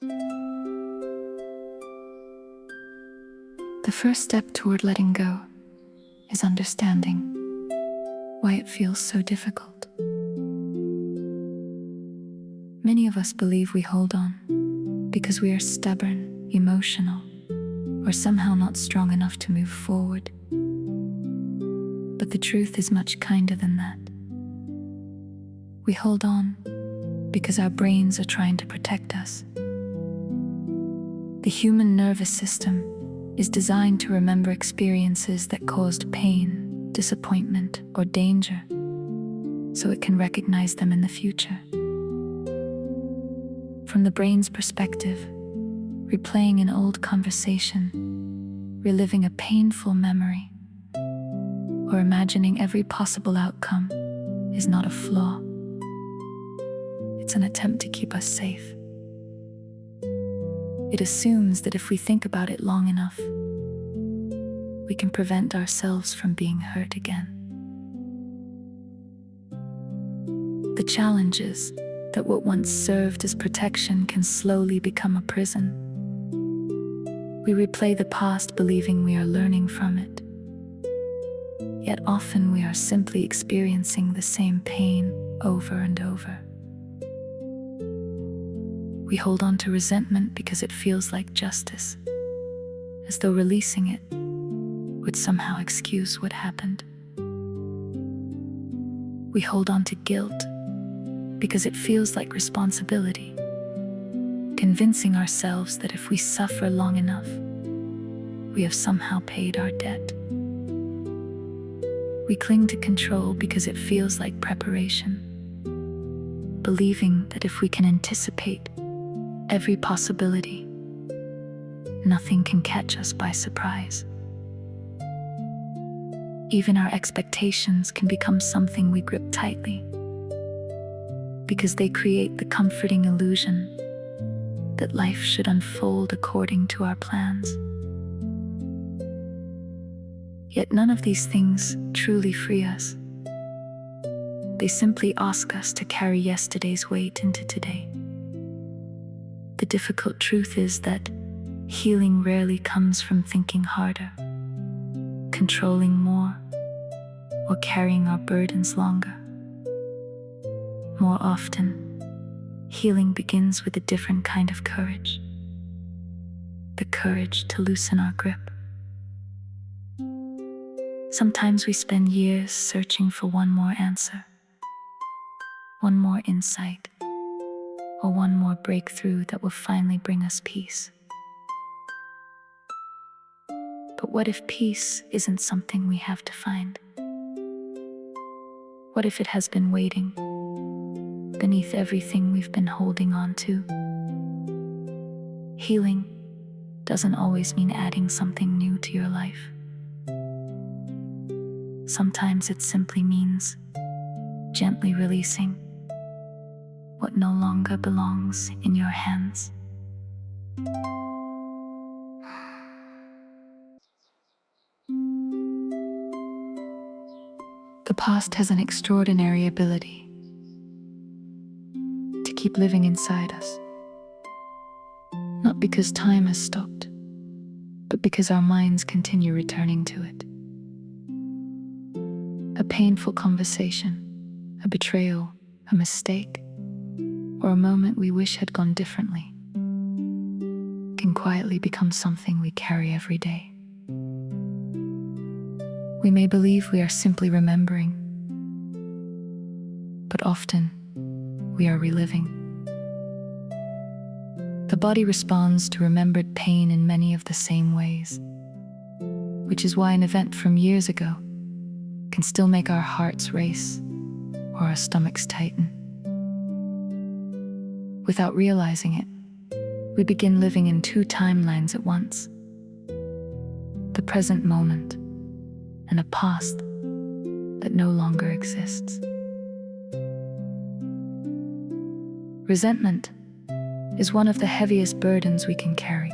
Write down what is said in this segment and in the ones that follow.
The first step toward letting go is understanding why it feels so difficult. Many of us believe we hold on because we are stubborn, emotional, or somehow not strong enough to move forward. But the truth is much kinder than that. We hold on because our brains are trying to protect us. The human nervous system is designed to remember experiences that caused pain, disappointment, or danger, so it can recognize them in the future. From the brain's perspective, replaying an old conversation, reliving a painful memory, or imagining every possible outcome is not a flaw. It's an attempt to keep us safe. It assumes that if we think about it long enough, we can prevent ourselves from being hurt again. The challenge is that what once served as protection can slowly become a prison. We replay the past believing we are learning from it. Yet often we are simply experiencing the same pain over and over. We hold on to resentment because it feels like justice, as though releasing it would somehow excuse what happened. We hold on to guilt because it feels like responsibility, convincing ourselves that if we suffer long enough, we have somehow paid our debt. We cling to control because it feels like preparation, believing that if we can anticipate every possibility, nothing can catch us by surprise. Even our expectations can become something we grip tightly, because they create the comforting illusion that life should unfold according to our plans. Yet none of these things truly free us. They simply ask us to carry yesterday's weight into today. The difficult truth is that healing rarely comes from thinking harder, controlling more, or carrying our burdens longer. More often, healing begins with a different kind of courage. The courage to loosen our grip. Sometimes we spend years searching for one more answer, one more insight, or one more breakthrough that will finally bring us peace. But what if peace isn't something we have to find? What if it has been waiting beneath everything we've been holding on to? Healing doesn't always mean adding something new to your life. Sometimes it simply means gently releasing what no longer belongs in your hands. The past has an extraordinary ability to keep living inside us, not because time has stopped, but because our minds continue returning to it. A painful conversation, a betrayal, a mistake, or a moment we wish had gone differently can quietly become something we carry every day. We may believe we are simply remembering, but often we are reliving. The body responds to remembered pain in many of the same ways, which is why an event from years ago can still make our hearts race or our stomachs tighten. Without realizing it, we begin living in two timelines at once: the present moment and a past that no longer exists. Resentment is one of the heaviest burdens we can carry,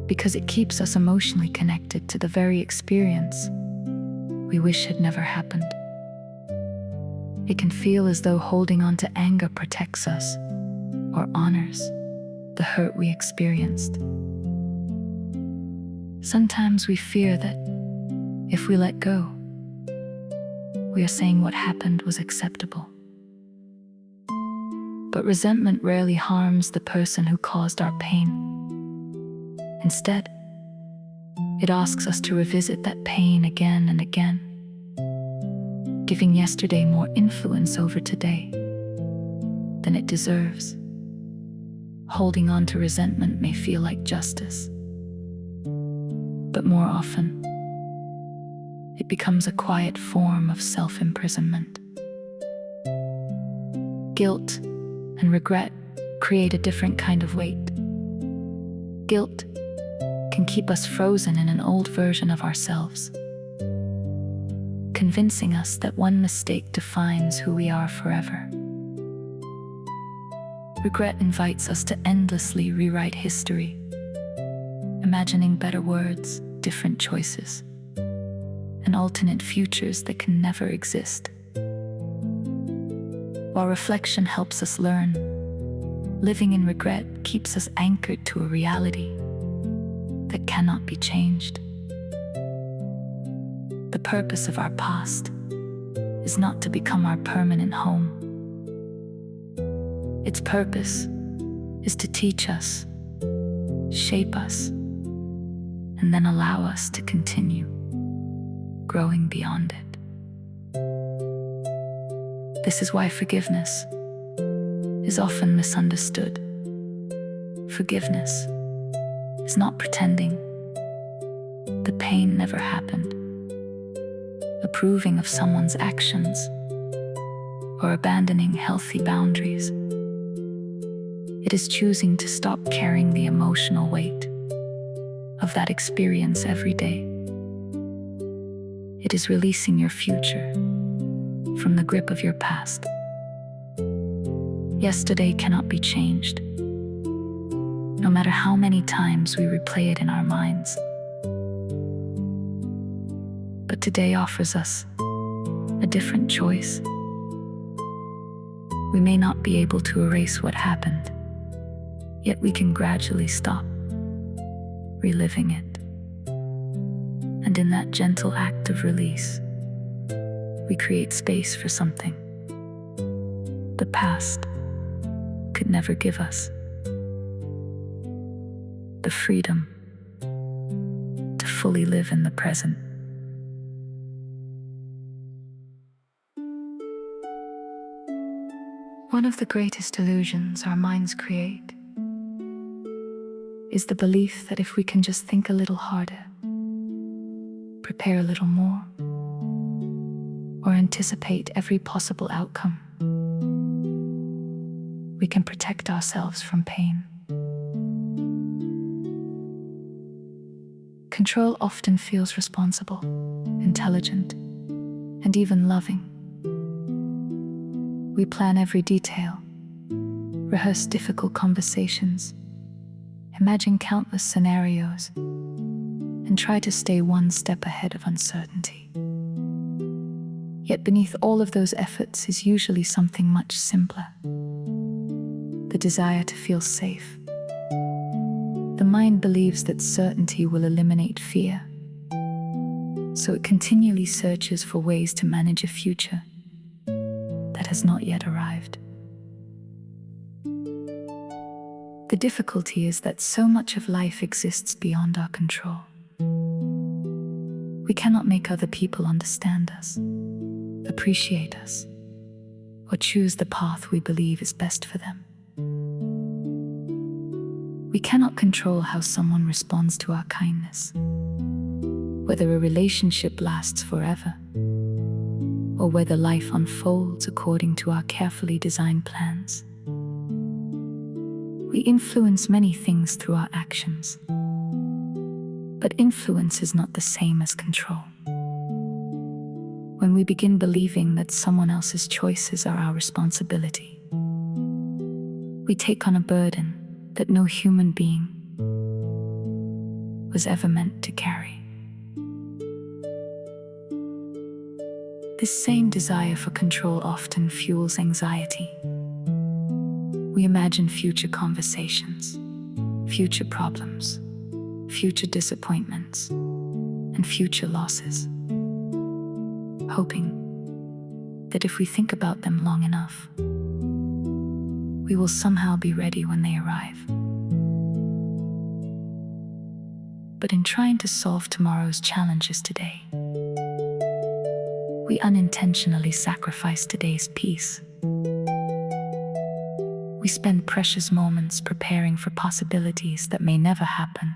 because it keeps us emotionally connected to the very experience we wish had never happened. It can feel as though holding on to anger protects us or honors the hurt we experienced. Sometimes we fear that if we let go, we are saying what happened was acceptable. But resentment rarely harms the person who caused our pain. Instead, it asks us to revisit that pain again and again, giving yesterday more influence over today than it deserves. Holding on to resentment may feel like justice, but more often, it becomes a quiet form of self-imprisonment. Guilt and regret create a different kind of weight. Guilt can keep us frozen in an old version of ourselves, convincing us that one mistake defines who we are forever. Regret invites us to endlessly rewrite history, imagining better words, different choices, and alternate futures that can never exist. While reflection helps us learn, living in regret keeps us anchored to a reality that cannot be changed. The purpose of our past is not to become our permanent home. Its purpose is to teach us, shape us, and then allow us to continue growing beyond it. This is why forgiveness is often misunderstood. Forgiveness is not pretending the pain never happened, approving of someone's actions, or abandoning healthy boundaries. It is choosing to stop carrying the emotional weight of that experience every day. It is releasing your future from the grip of your past. Yesterday cannot be changed, no matter how many times we replay it in our minds. But today offers us a different choice. We may not be able to erase what happened, yet we can gradually stop reliving it. And in that gentle act of release, we create space for something the past could never give us: the freedom to fully live in the present. One of the greatest illusions our minds create is the belief that if we can just think a little harder, prepare a little more, or anticipate every possible outcome, we can protect ourselves from pain. Control often feels responsible, intelligent, and even loving. We plan every detail, rehearse difficult conversations, imagine countless scenarios, and try to stay one step ahead of uncertainty. Yet beneath all of those efforts is usually something much simpler: the desire to feel safe. The mind believes that certainty will eliminate fear, so it continually searches for ways to manage a future that has not yet arrived. The difficulty is that so much of life exists beyond our control. We cannot make other people understand us, appreciate us, or choose the path we believe is best for them. We cannot control how someone responds to our kindness, whether a relationship lasts forever, or whether life unfolds according to our carefully designed plans. We influence many things through our actions, but influence is not the same as control. When we begin believing that someone else's choices are our responsibility, we take on a burden that no human being was ever meant to carry. This same desire for control often fuels anxiety. We imagine future conversations, future problems, future disappointments, and future losses, hoping that if we think about them long enough, we will somehow be ready when they arrive. But in trying to solve tomorrow's challenges today, we unintentionally sacrifice today's peace. We spend precious moments preparing for possibilities that may never happen,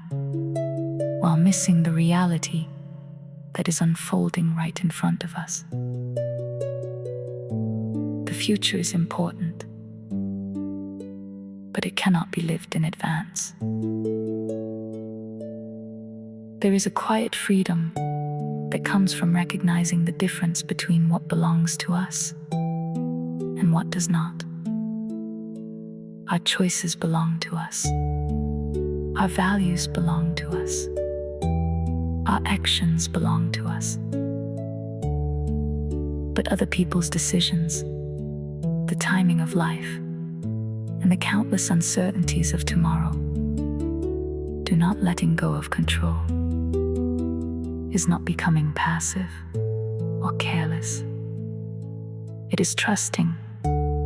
while missing the reality that is unfolding right in front of us. The future is important, but it cannot be lived in advance. There is a quiet freedom that comes from recognizing the difference between what belongs to us and what does not. Our choices belong to us. Our values belong to us. Our actions belong to us. But other people's decisions, the timing of life, and the countless uncertainties of tomorrow do not. Letting go of control is not becoming passive or careless. It is trusting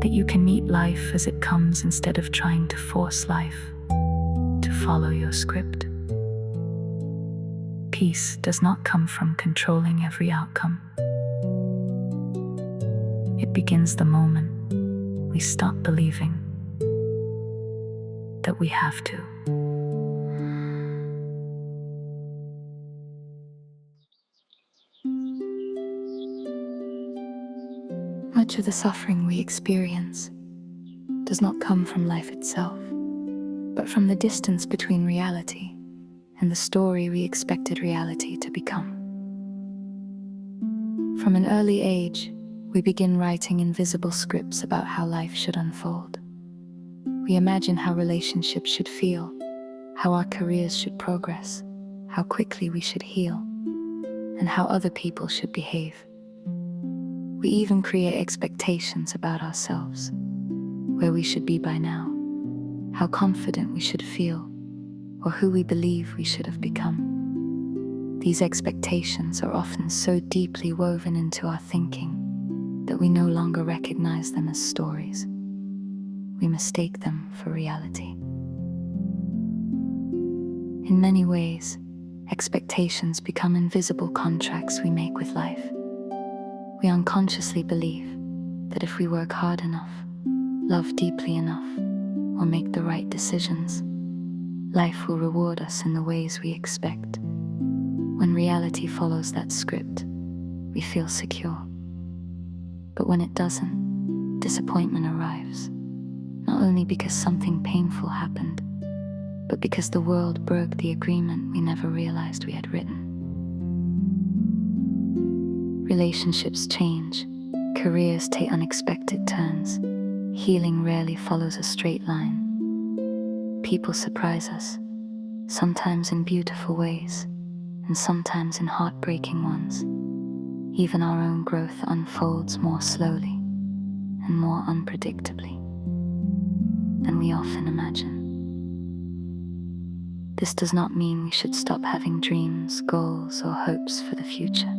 that you can meet life as it comes instead of trying to force life to follow your script. Peace does not come from controlling every outcome. It begins the moment we stop believing that we have to. Much of the suffering we experience does not come from life itself, but from the distance between reality and the story we expected reality to become. From an early age, we begin writing invisible scripts about how life should unfold. We imagine how relationships should feel, how our careers should progress, how quickly we should heal, and how other people should behave. We even create expectations about ourselves, where we should be by now, how confident we should feel, or who we believe we should have become. These expectations are often so deeply woven into our thinking that we no longer recognize them as stories. We mistake them for reality. In many ways, expectations become invisible contracts we make with life. We unconsciously believe that if we work hard enough, love deeply enough, or make the right decisions, life will reward us in the ways we expect. When reality follows that script, we feel secure. But when it doesn't, disappointment arrives, not only because something painful happened, but because the world broke the agreement we never realized we had written. Relationships change, careers take unexpected turns, healing rarely follows a straight line. People surprise us, sometimes in beautiful ways, and sometimes in heartbreaking ones. Even our own growth unfolds more slowly and more unpredictably than we often imagine. This does not mean we should stop having dreams, goals, or hopes for the future.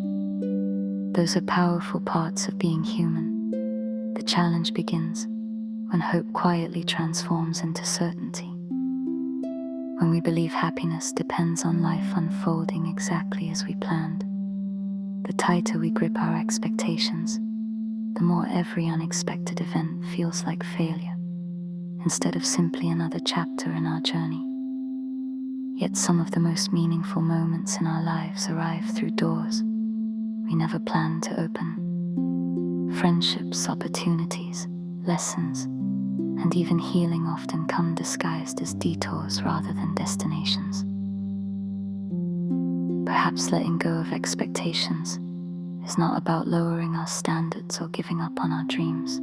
Those are powerful parts of being human. The challenge begins when hope quietly transforms into certainty. When we believe happiness depends on life unfolding exactly as we planned. The tighter we grip our expectations, the more every unexpected event feels like failure, instead of simply another chapter in our journey. Yet some of the most meaningful moments in our lives arrive through doors we never planned to open. Friendships, opportunities, lessons, and even healing often come disguised as detours rather than destinations. Perhaps letting go of expectations is not about lowering our standards or giving up on our dreams.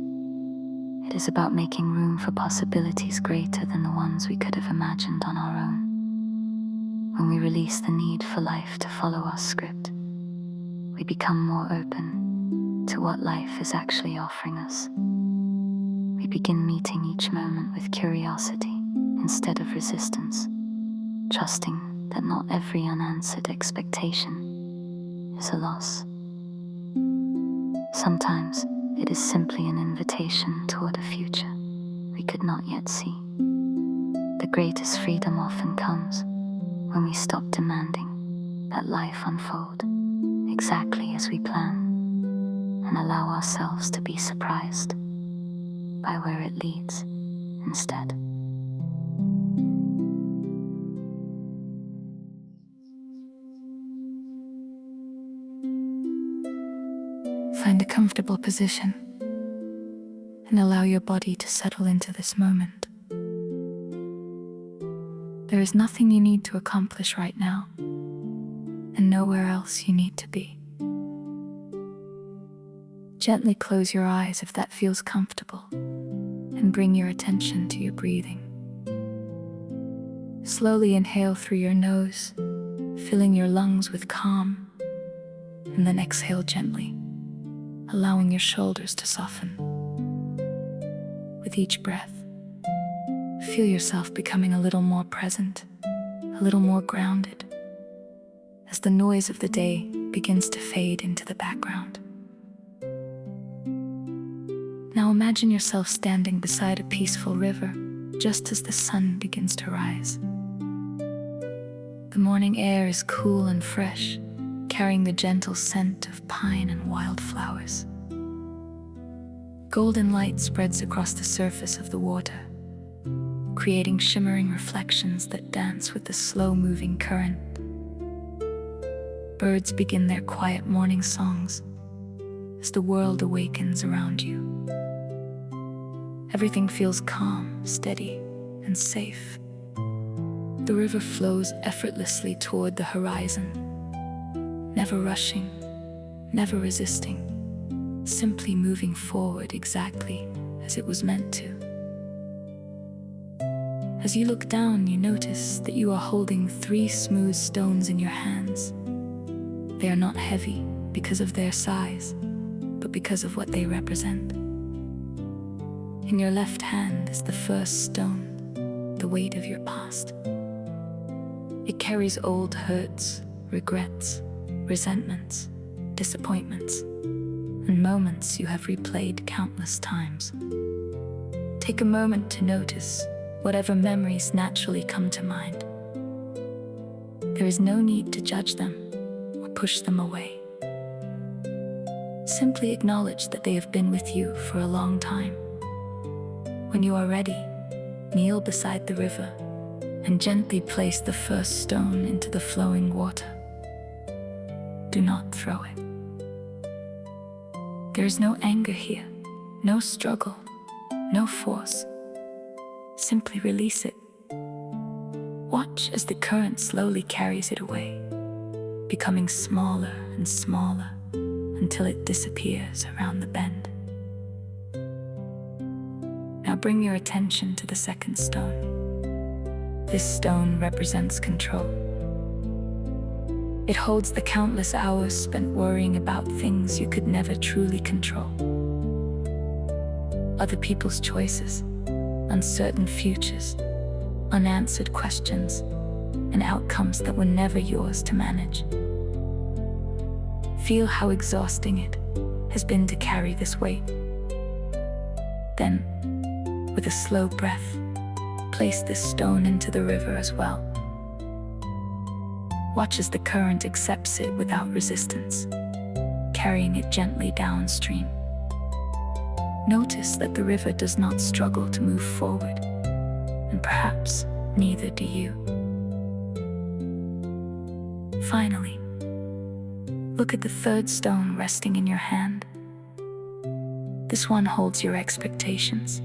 It is about making room for possibilities greater than the ones we could have imagined on our own. When we release the need for life to follow our script, we become more open to what life is actually offering us. We begin meeting each moment with curiosity instead of resistance, trusting that not every unanswered expectation is a loss. Sometimes it is simply an invitation toward a future we could not yet see. The greatest freedom often comes when we stop demanding that life unfold exactly as we plan and allow ourselves to be surprised by where it leads instead. Find a comfortable position and allow your body to settle into this moment. There is nothing you need to accomplish right now, and nowhere else you need to be. Gently close your eyes if that feels comfortable, and bring your attention to your breathing. Slowly inhale through your nose, filling your lungs with calm, and then exhale gently, allowing your shoulders to soften. With each breath, feel yourself becoming a little more present, a little more grounded, as the noise of the day begins to fade into the background. Now imagine yourself standing beside a peaceful river just as the sun begins to rise. The morning air is cool and fresh, carrying the gentle scent of pine and wildflowers. Golden light spreads across the surface of the water, creating shimmering reflections that dance with the slow-moving current. Birds begin their quiet morning songs as the world awakens around you. Everything feels calm, steady, and safe. The river flows effortlessly toward the horizon, never rushing, never resisting, simply moving forward exactly as it was meant to. As you look down, you notice that you are holding 3 smooth stones in your hands. They are not heavy because of their size, but because of what they represent. In your left hand is the first stone, the weight of your past. It carries old hurts, regrets, resentments, disappointments, and moments you have replayed countless times. Take a moment to notice whatever memories naturally come to mind. There is no need to judge them or push them away. Simply acknowledge that they have been with you for a long time. When you are ready, kneel beside the river and gently place the first stone into the flowing water. Do not throw it. There is no anger here, no struggle, no force. Simply release it. Watch as the current slowly carries it away, becoming smaller and smaller until it disappears around the bend. Now bring your attention to the second stone. This stone represents control. It holds the countless hours spent worrying about things you could never truly control. Other people's choices, uncertain futures, unanswered questions, and outcomes that were never yours to manage. Feel how exhausting it has been to carry this weight. Then, with a slow breath, place this stone into the river as well. Watch as the current accepts it without resistance, carrying it gently downstream. Notice that the river does not struggle to move forward, and perhaps neither do you. Finally, look at the third stone resting in your hand. This one holds your expectations.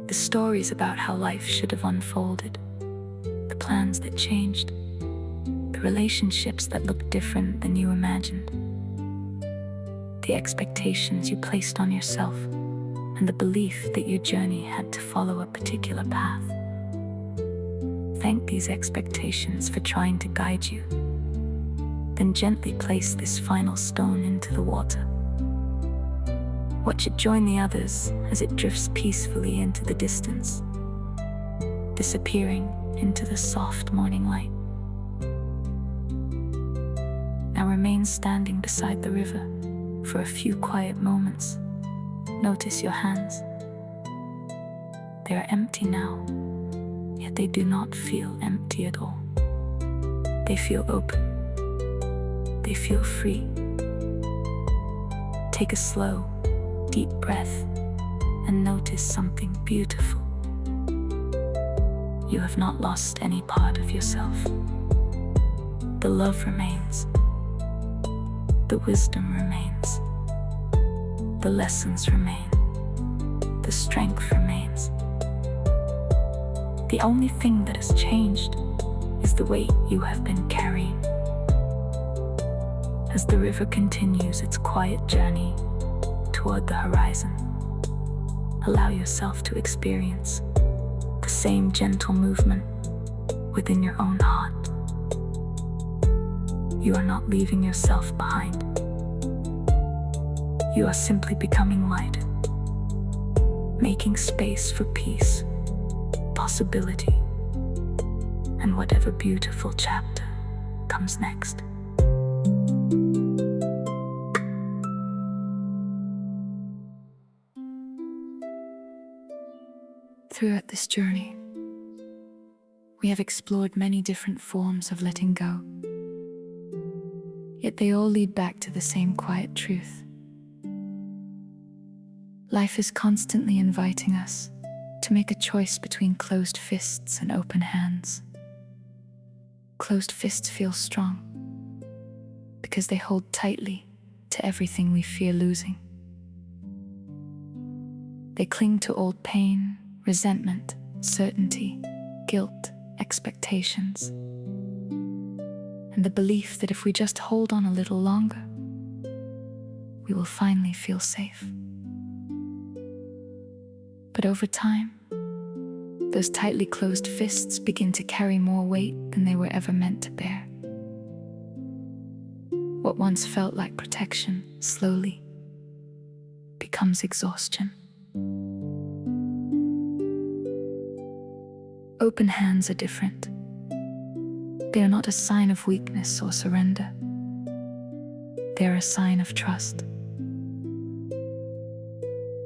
The stories about how life should have unfolded, the plans that changed, the relationships that looked different than you imagined, the expectations you placed on yourself, and the belief that your journey had to follow a particular path. Thank these expectations for trying to guide you. Then gently place this final stone into the water. Watch it join the others as it drifts peacefully into the distance. disappearing into the soft morning light. Now remain standing beside the river for a few quiet moments. Notice your hands. They are empty now, yet they do not feel empty at all. They feel open. They feel free. Take a slow, deep breath and notice something beautiful. You have not lost any part of yourself. The love remains. The wisdom remains. The lessons remain. The strength remains. The only thing that has changed is the weight you have been carrying. As the river continues its quiet journey toward the horizon, allow yourself to experience the same gentle movement within your own heart. You are not leaving yourself behind. You are simply becoming lighter, making space for peace, possibility, and whatever beautiful chapter comes next. Throughout this journey, we have explored many different forms of letting go. Yet they all lead back to the same quiet truth. Life is constantly inviting us to make a choice between closed fists and open hands. Closed fists feel strong because they hold tightly to everything we fear losing. They cling to old pain, resentment, certainty, guilt, expectations, and the belief that if we just hold on a little longer, we will finally feel safe. But over time, those tightly closed fists begin to carry more weight than they were ever meant to bear. What once felt like protection slowly becomes exhaustion. Open hands are different. They are not a sign of weakness or surrender. They are a sign of trust.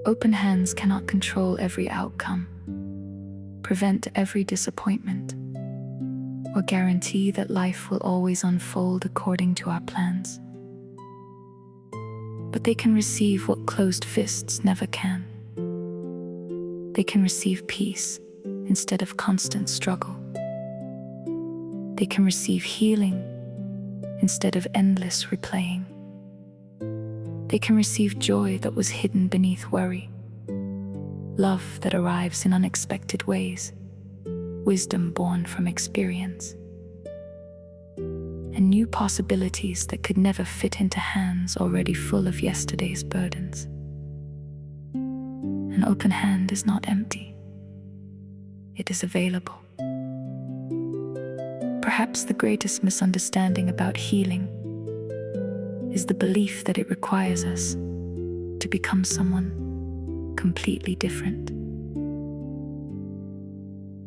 Open hands cannot control every outcome, prevent every disappointment, or guarantee that life will always unfold according to our plans. But they can receive what closed fists never can. They can receive peace instead of constant struggle. They can receive healing instead of endless replaying. They can receive joy that was hidden beneath worry, love that arrives in unexpected ways, wisdom born from experience, and new possibilities that could never fit into hands already full of yesterday's burdens. An open hand is not empty. It is available. Perhaps the greatest misunderstanding about healing is the belief that it requires us to become someone completely different.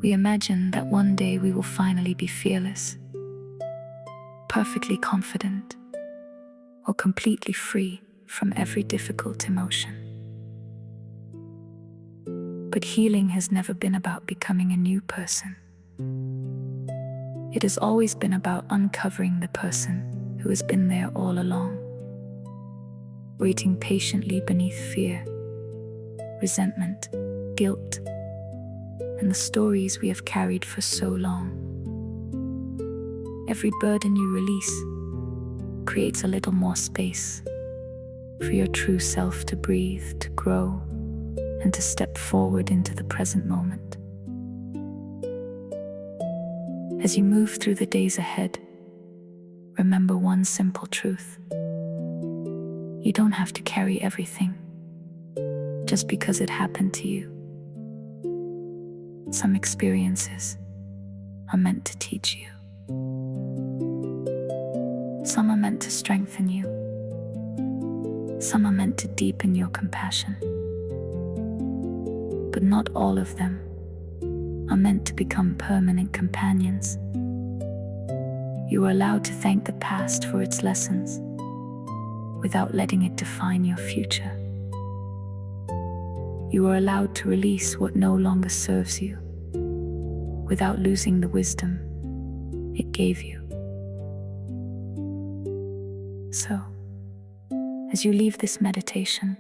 We imagine that one day we will finally be fearless, perfectly confident, or completely free from every difficult emotion. But healing has never been about becoming a new person. It has always been about uncovering the person who has been there all along, waiting patiently beneath fear, resentment, guilt, and the stories we have carried for so long. Every burden you release creates a little more space for your true self to breathe, to grow, and to step forward into the present moment. As you move through the days ahead, remember one simple truth. You don't have to carry everything just because it happened to you. Some experiences are meant to teach you. Some are meant to strengthen you. Some are meant to deepen your compassion. But not all of them are meant to become permanent companions. You are allowed to thank the past for its lessons, without letting it define your future. You are allowed to release what no longer serves you, without losing the wisdom it gave you. So, as you leave this meditation,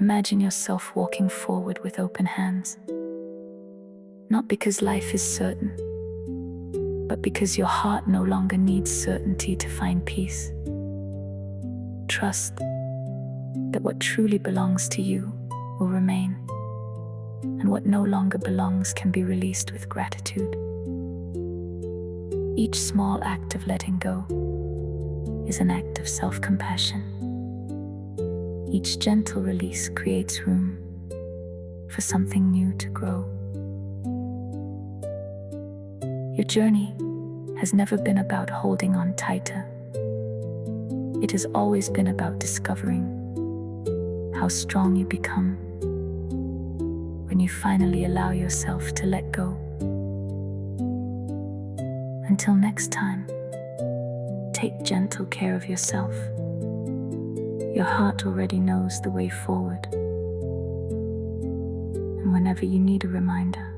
imagine yourself walking forward with open hands. Not because life is certain, but because your heart no longer needs certainty to find peace. Trust that what truly belongs to you will remain, and what no longer belongs can be released with gratitude. Each small act of letting go is an act of self-compassion. Each gentle release creates room for something new to grow. Your journey has never been about holding on tighter. It has always been about discovering how strong you become when you finally allow yourself to let go. Until next time, take gentle care of yourself. Your heart already knows the way forward. And whenever you need a reminder,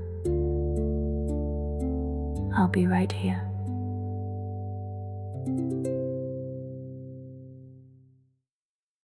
I'll be right here.